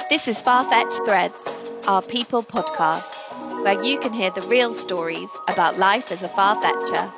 This is Far-Fetched Threads, our people podcast, where you can hear the real stories about life as a Far-Fetcher.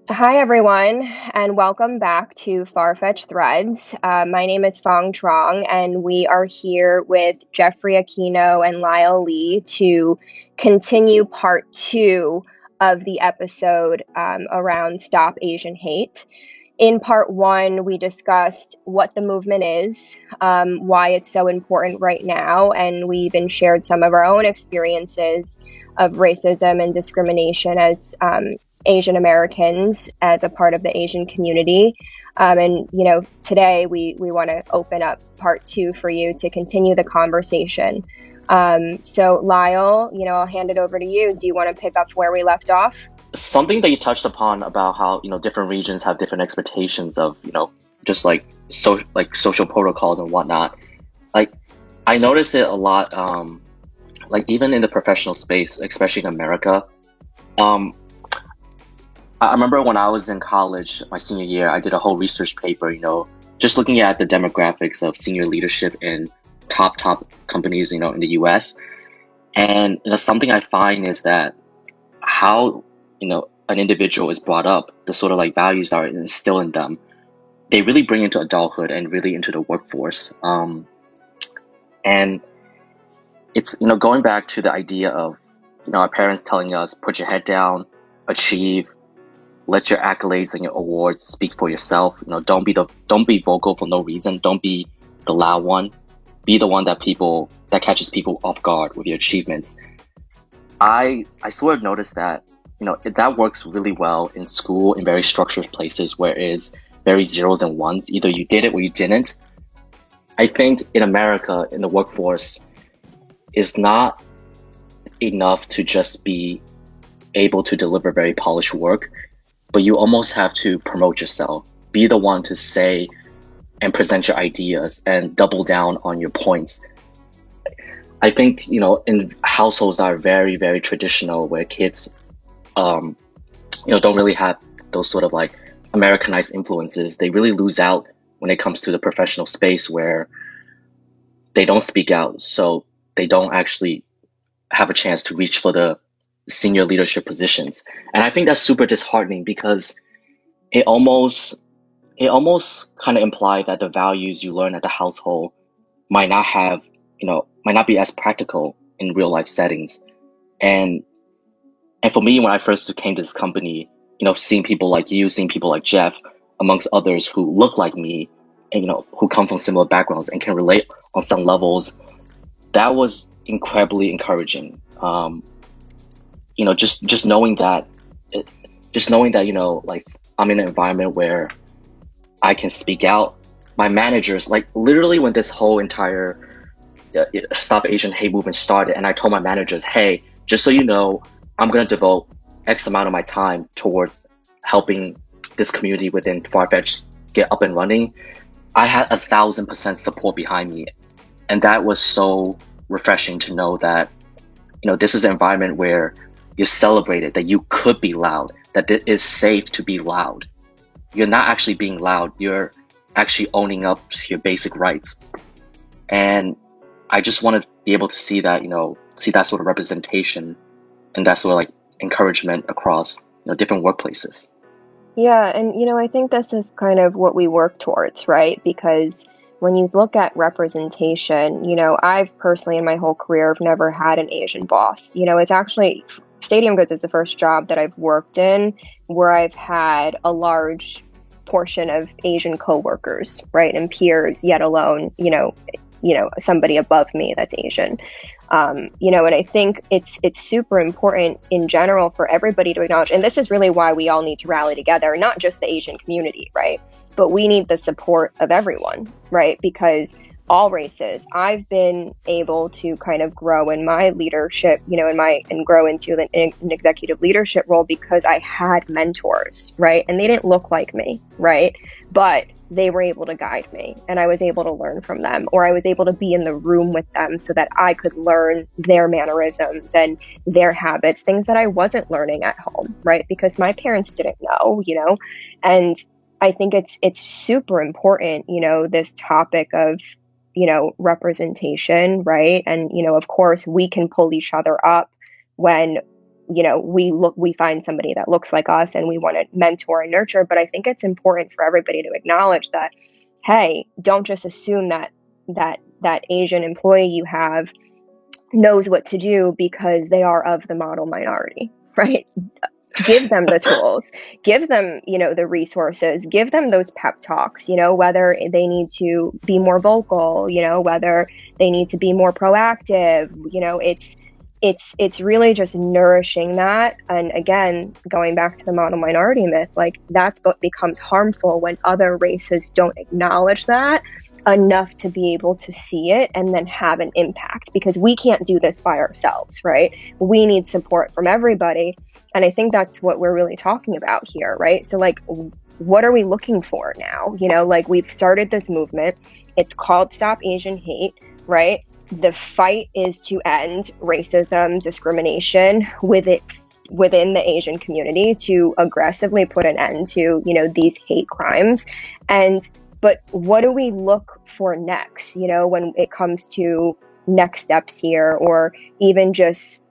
Hi, everyone, and welcome back to Far-Fetched Threads. My name is Fong Trong, and we are here with Jeffrey Aquino and Lyle Lee to continue part 2 of the episode around Stop Asian Hate. In part 1, we discussed what the movement is, why it's so important right now, and we even shared some of our own experiences of racism and discrimination as Asian Americans as a part of the Asian community. And, today we want to open up part 2 for you to continue the conversation. So Lyle, I'll hand it over to you. Do you want to pick up where we left off? Something that you touched upon about how, different regions have different expectations of, just like social protocols and whatnot. Like, I noticed it a lot, even in the professional space, especially in America. I remember when I was in college, my senior year, I did a whole research paper, just looking at the demographics of senior leadership in top companies, in the US. And, something I find is that how, an individual is brought up, the sort of values that are instilled in them, they really bring into adulthood and really into the workforce. And it's, going back to the idea of, our parents telling us, put your head down, achieve, let your accolades and your awards speak for yourself. Don't be vocal for no reason. Don't be the loud one. Be the one that catches people off guard with your achievements. I sort of noticed that, that works really well in school, in very structured places where it is very zeros and ones. Either you did it or you didn't. I think in America, in the workforce, is not enough to just be able to deliver very polished work, but you almost have to promote yourself, be the one to say and present your ideas and double down on your points. I think, in households that are very, very traditional where kids, don't really have those sort of Americanized influences, they really lose out when it comes to the professional space where they don't speak out. So they don't actually have a chance to reach for the senior leadership positions. And I think that's super disheartening because it almost kind of implies that the values you learn at the household might not be as practical in real life settings. And for me, when I first came to this company, seeing people like you, seeing people like Jeff, amongst others who look like me and, who come from similar backgrounds and can relate on some levels, that was incredibly encouraging. Just knowing that, I'm in an environment where I can speak out. My managers, literally when this whole entire Stop Asian Hate movement started, and I told my managers, hey, just so you know, I'm going to devote X amount of my time towards helping this community within Far-Fetched get up and running. I had 1,000% support behind me. And that was so refreshing to know that, this is an environment where you're celebrated, that you could be loud, that it is safe to be loud. You're not actually being loud. You're actually owning up to your basic rights. And I just want to be able to see that, see that sort of representation and that sort of encouragement across, different workplaces. Yeah. And, I think this is kind of what we work towards, right? Because when you look at representation, I've personally in my whole career have never had an Asian boss. It's actually Stadium Goods is the first job that I've worked in where I've had a large portion of Asian coworkers, right? And peers, yet alone, somebody above me that's Asian. And I think it's super important in general for everybody to acknowledge, and this is really why we all need to rally together, not just the Asian community, right? But we need the support of everyone, right? Because all races, I've been able to kind of grow in my leadership, and grow into an executive leadership role because I had mentors, right? And they didn't look like me, right? But they were able to guide me and I was able to learn from them, or I was able to be in the room with them so that I could learn their mannerisms and their habits, things that I wasn't learning at home, right? Because my parents didn't know, and I think it's super important, this topic of, representation, right? And, of course, we can pull each other up when, we find somebody that looks like us and we want to mentor and nurture. But I think it's important for everybody to acknowledge that, hey, don't just assume that Asian employee you have knows what to do because they are of the model minority, right? Give them the tools, give them, the resources, give them those pep talks, whether they need to be more vocal, whether they need to be more proactive, it's really just nourishing that. And again, going back to the model minority myth, like that's what becomes harmful when other races don't acknowledge that enough to be able to see it and then have an impact, because we can't do this by ourselves, right? We need support from everybody. And I think that's what we're really talking about here, right? So like, what are we looking for now? Like we've started this movement. It's called Stop Asian Hate, right? The fight is to end racism, discrimination within the Asian community, to aggressively put an end to, these hate crimes. But what do we look for next, when it comes to next steps here, or even just,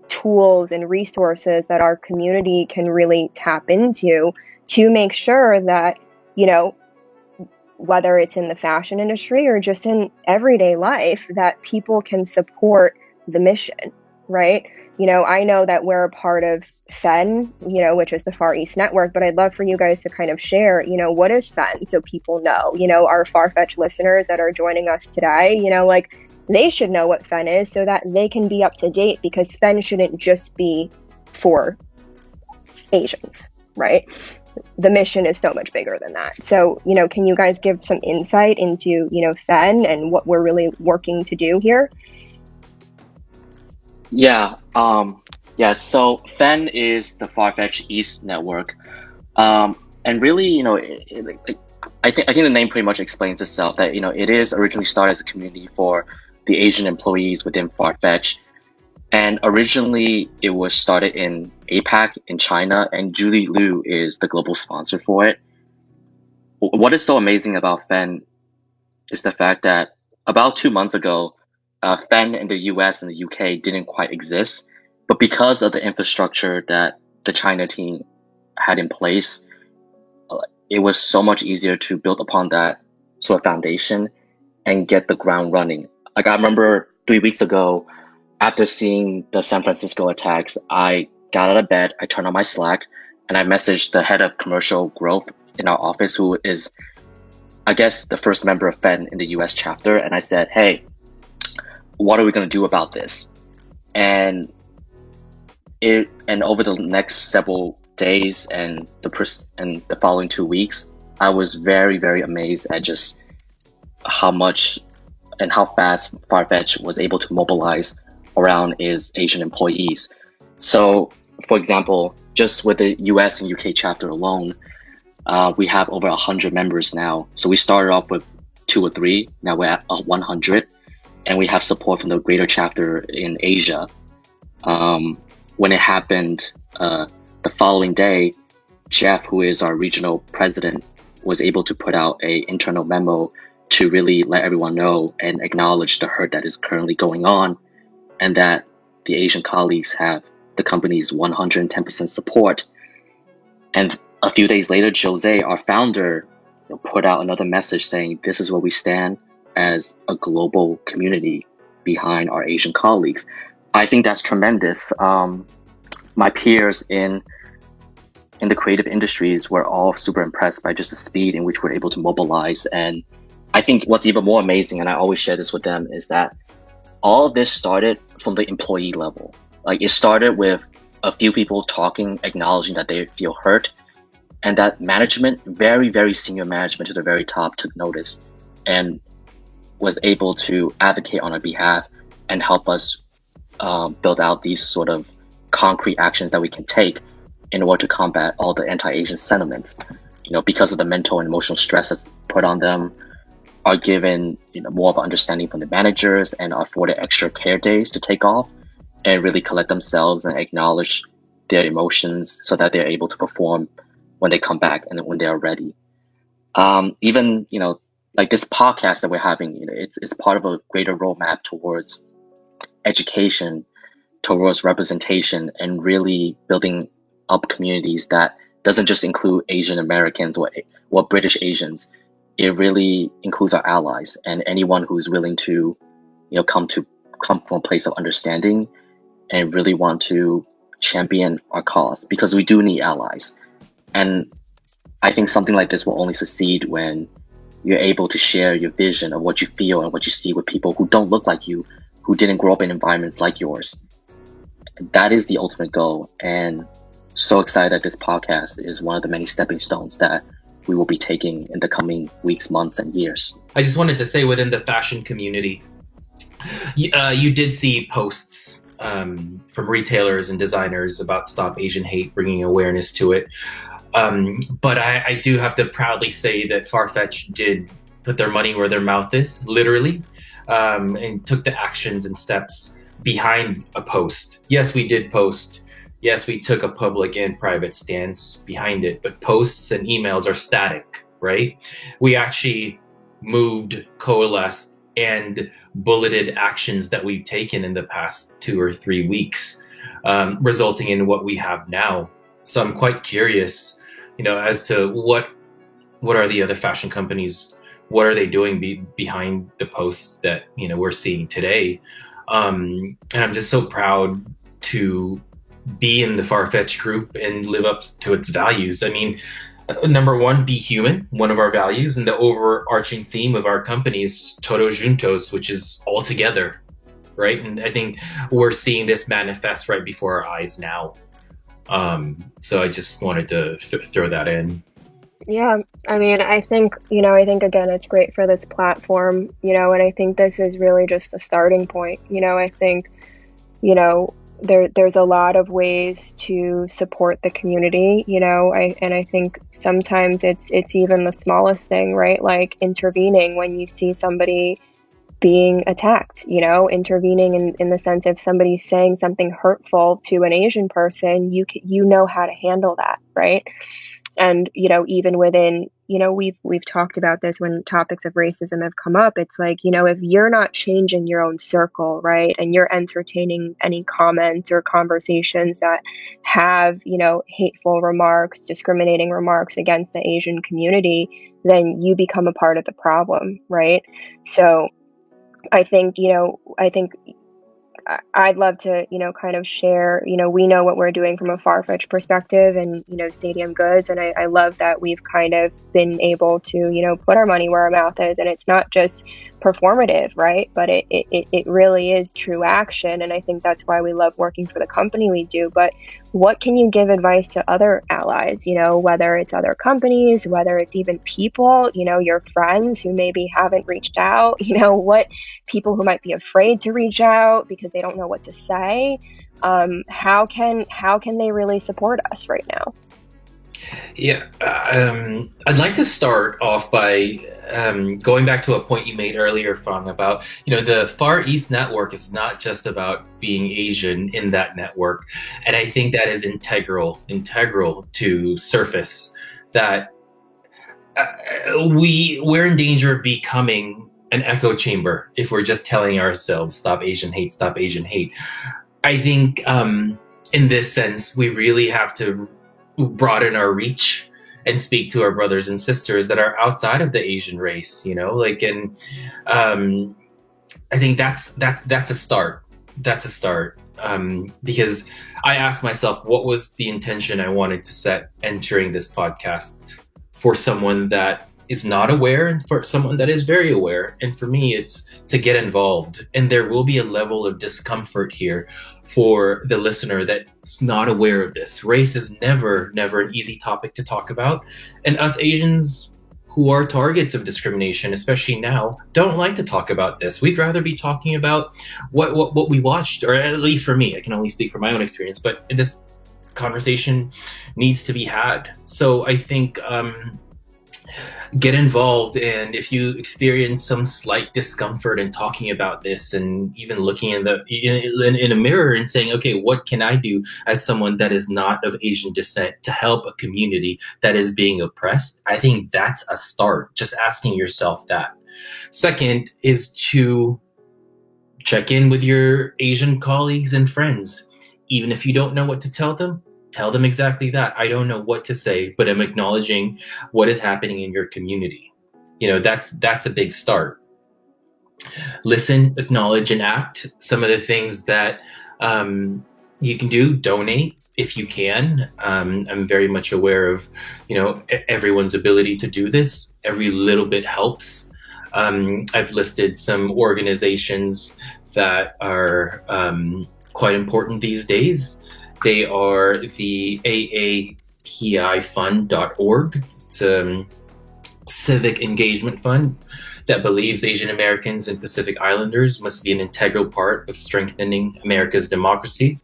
tools and resources that our community can really tap into to make sure that, whether it's in the fashion industry or just in everyday life, that people can support the mission, right? I know that we're a part of FEN, which is the Far East Network, but I'd love for you guys to kind of share, what is FEN, so people know, our Farfetch listeners that are joining us today, like they should know what FEN is so that they can be up to date, because FEN shouldn't just be for Asians, right? The mission is so much bigger than that. So, can you guys give some insight into, FEN and what we're really working to do here? Yeah. So FEN is the Farfetch East Network. And really, I think the name pretty much explains itself, that, it is originally started as a community for the Asian employees within Farfetch. And originally it was started in APAC in China, and Julie Liu is the global sponsor for it. What is so amazing about FEN is the fact that about 2 months ago, FEN in the US and the UK didn't quite exist, but because of the infrastructure that the China team had in place, it was so much easier to build upon that sort of foundation and get the ground running. Like I remember 3 weeks ago, after seeing the San Francisco attacks, I got out of bed, I turned on my Slack, and I messaged the head of commercial growth in our office, who is, I guess, the first member of FEN in the US chapter. And I said, hey, what are we going to do about this? And over the next several days and the following 2 weeks, I was very, very amazed at just how much and how fast Farfetch was able to mobilize around its Asian employees. So, for example, just with the US and UK chapter alone, we have over 100 members now. So we started off with 2 or 3, now we're at 100. And we have support from the greater chapter in Asia. When it happened, the following day, Jeff, who is our regional president, was able to put out an internal memo to really let everyone know and acknowledge the hurt that is currently going on, and that the Asian colleagues have the company's 110% support. And a few days later, Jose, our founder, put out another message saying, this is where we stand as a global community behind our Asian colleagues. I think that's tremendous. My peers in the creative industries were all super impressed by just the speed in which we're able to mobilize. And I think what's even more amazing, and I always share this with them, is that all of this started from the employee level. Like, it started with a few people talking, acknowledging that they feel hurt, and that management, very, very senior management to the very top, took notice and was able to advocate on our behalf and help us build out these sort of concrete actions that we can take in order to combat all the anti-Asian sentiments. Because of the mental and emotional stress that's put on them, are given more of an understanding from the managers and are afforded extra care days to take off and really collect themselves and acknowledge their emotions so that they're able to perform when they come back and when they are ready. Even, like this podcast that we're having, it's part of a greater roadmap towards education, towards representation, and really building up communities that doesn't just include Asian Americans or British Asians. It really includes our allies and anyone who's willing to, come from a place of understanding and really want to champion our cause, because we do need allies. And I think something like this will only succeed when you're able to share your vision of what you feel and what you see with people who don't look like you, who didn't grow up in environments like yours. That is the ultimate goal. And so excited that this podcast is one of the many stepping stones that we will be taking in the coming weeks, months, and years. I just wanted to say, within the fashion community, you did see posts from retailers and designers about Stop Asian Hate, bringing awareness to it. But I do have to proudly say that Farfetch did put their money where their mouth is, literally, and took the actions and steps behind a post. Yes, we did post. Yes, we took a public and private stance behind it, but posts and emails are static, right? We actually moved, coalesced, and bulleted actions that we've taken in the past 2 or 3 weeks, resulting in what we have now. So I'm quite curious, as to what are the other fashion companies, what are they doing behind the posts that, we're seeing today. And I'm just so proud to be in the Farfetch group and live up to its values. I mean, number one, be human, one of our values, and the overarching theme of our company is Todos Juntos, which is all together, right? And I think we're seeing this manifest right before our eyes now. So I just wanted to throw that in. Yeah, I mean, I think again, it's great for this platform, and I think this is really just a starting point. I think, there's a lot of ways to support the community, I think sometimes it's even the smallest thing, right? Like intervening when you see somebody being attacked, intervening in the sense if somebody's saying something hurtful to an Asian person, you know how to handle that, right? And, even within, we've talked about this when topics of racism have come up. It's like, if you're not changing your own circle, right, and you're entertaining any comments or conversations that have, hateful remarks, discriminating remarks against the Asian community, then you become a part of the problem, right? So I think, I'd love to, kind of share, we know what we're doing from a Farfetch perspective and, Stadium Goods. And I love that we've kind of been able to, put our money where our mouth is. And it's not just performative, right? But it really is true action. And I think that's why we love working for the company we do. But what can you give advice to other allies, whether it's other companies, whether it's even people, your friends who maybe haven't reached out, what people who might be afraid to reach out because they don't know what to say. How can they really support us right now? Yeah, I'd like to start off by going back to a point you made earlier, Fang, about, the Far East Network is not just about being Asian in that network. And I think that is integral to surface that we're in danger of becoming an echo chamber if we're just telling ourselves, stop Asian hate, stop Asian hate. I think in this sense, we really have to broaden our reach and speak to our brothers and sisters that are outside of the Asian race, and I think that's a start. That's a start. Because I asked myself, what was the intention I wanted to set entering this podcast for someone that is not aware and for someone that is very aware. And for me, it's to get involved. And there will be a level of discomfort here for the listener that's not aware of this. Race is never an easy topic to talk about. And us Asians who are targets of discrimination, especially now, don't like to talk about this. We'd rather be talking about what we watched, or at least for me, I can only speak from my own experience, but this conversation needs to be had. So I think get involved. And if you experience some slight discomfort in talking about this, and even looking in a mirror and saying, okay, what can I do as someone that is not of Asian descent to help a community that is being oppressed? I think that's a start, just asking yourself that. Second is to check in with your Asian colleagues and friends. Even if you don't know what to tell them exactly that. I don't know what to say, but I'm acknowledging what is happening in your community. That's a big start. Listen, acknowledge, and act. Some of the things that you can do: donate if you can. I'm very much aware of everyone's ability to do this. Every little bit helps. I've listed some organizations that are quite important these days. They are the AAPIFund.org. It's a civic engagement fund that believes Asian Americans and Pacific Islanders must be an integral part of strengthening America's democracy.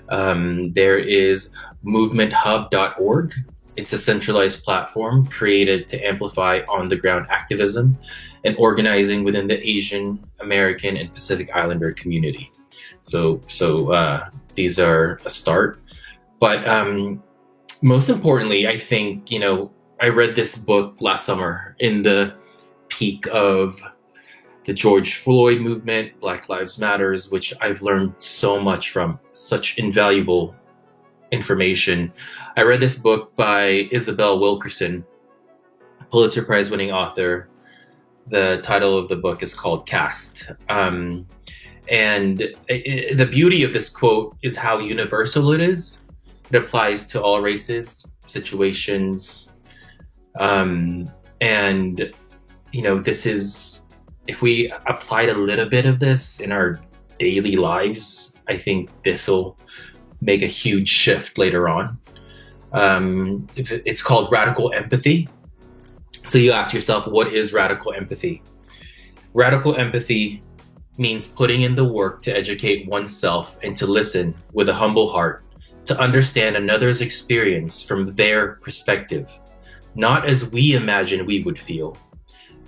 There is movementhub.org. It's a centralized platform created to amplify on-the-ground activism and organizing within the Asian American and Pacific Islander community. So these are a start. But most importantly, I think, I read this book last summer in the peak of the George Floyd movement, Black Lives Matters, which I've learned so much from, such invaluable information. I read this book by Isabel Wilkerson, Pulitzer Prize winning author. The title of the book is called Caste. And the beauty of this quote is how universal it is. It applies to all races, situations. This is, if we applied a little bit of this in our daily lives, I think this will make a huge shift later on. It's called radical empathy. So you ask yourself, what is radical empathy? Radical empathy means putting in the work to educate oneself and to listen with a humble heart, to understand another's experience from their perspective, not as we imagine we would feel.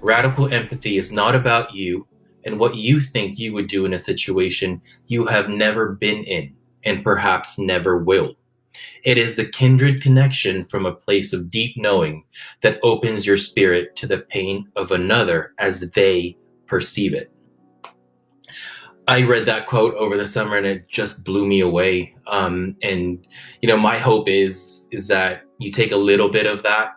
Radical empathy is not about you and what you think you would do in a situation you have never been in and perhaps never will. It is the kindred connection from a place of deep knowing that opens your spirit to the pain of another as they perceive it. I read that quote over the summer and it just blew me away. My hope is that you take a little bit of that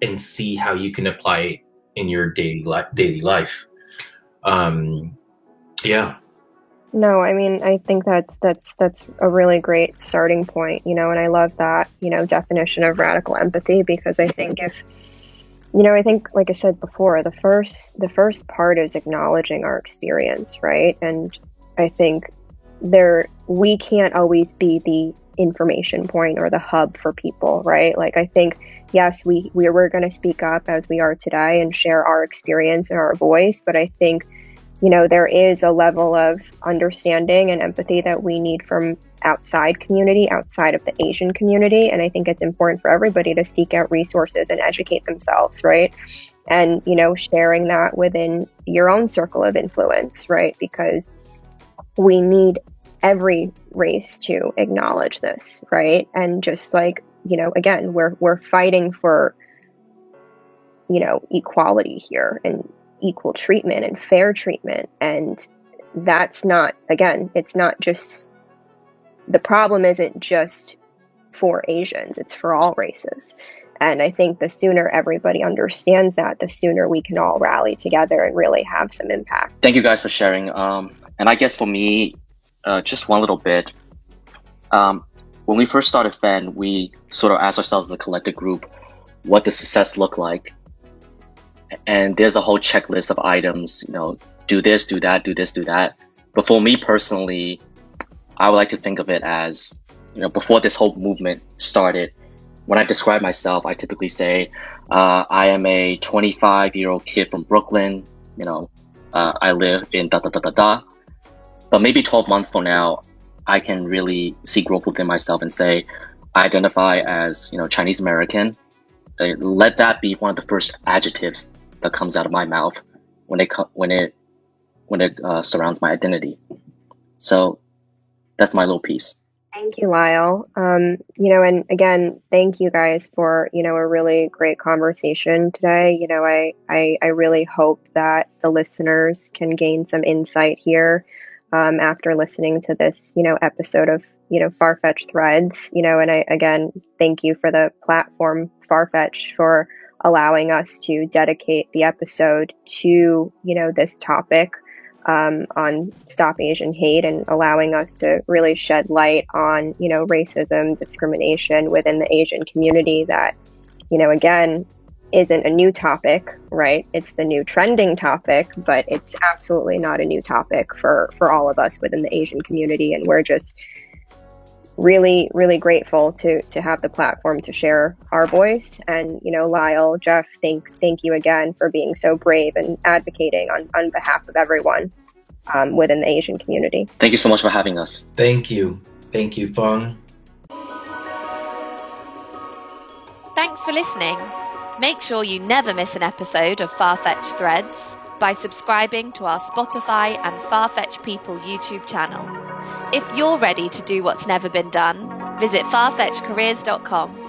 and see how you can apply it in your daily life. No, I mean, I think that's a really great starting point, and I love that, definition of radical empathy, because I think like I said before, the first part is acknowledging our experience, right? And I think we can't always be the information point or the hub for people, right? Like, I think, yes, we're going to speak up as we are today and share our experience and our voice, but I think there is a level of understanding and empathy that we need from outside of the Asian community. And I think it's important for everybody to seek out resources and educate themselves, right? And, sharing that within your own circle of influence, right? Because we need every race to acknowledge this, right? And just like, again, we're fighting for, equality here and equal treatment and fair treatment. And that's not, again, it's not just, the problem isn't just for Asians, it's for all races. And I think the sooner everybody understands that, the sooner we can all rally together and really have some impact. Thank you guys for sharing. And I guess for me, just one little bit. When we first started FEN, we sort of asked ourselves as a collective group, what does success look like? And there's a whole checklist of items, do this, do that, do this, do that. But for me personally, I would like to think of it as, before this whole movement started, when I describe myself, I typically say, I am a 25-year-old kid from Brooklyn. I live in da-da-da-da-da. But maybe 12 months from now, I can really see growth within myself and say, I identify as, Chinese American. let that be one of the first adjectives that comes out of my mouth when it surrounds my identity. So that's my little piece. Thank you, Lyle. And again, thank you guys for, a really great conversation today. I really hope that the listeners can gain some insight here after listening to this, episode of, Farfetch Threads, and I, again, thank you for the platform, Farfetch, for allowing us to dedicate the episode to, this topic. On Stop Asian Hate, and allowing us to really shed light on, racism, discrimination within the Asian community that, again, isn't a new topic, right? It's the new trending topic, but it's absolutely not a new topic for all of us within the Asian community. And we're just really, really grateful to have the platform to share our voice. And, Lyle, Jeff, thank you again for being so brave and advocating on behalf of everyone within the Asian community. Thank you so much for having us. Thank you. Thank you, Feng. Thanks for listening. Make sure you never miss an episode of Farfetch Threads by subscribing to our Spotify and Farfetch People YouTube channel. If you're ready to do what's never been done, visit farfetchcareers.com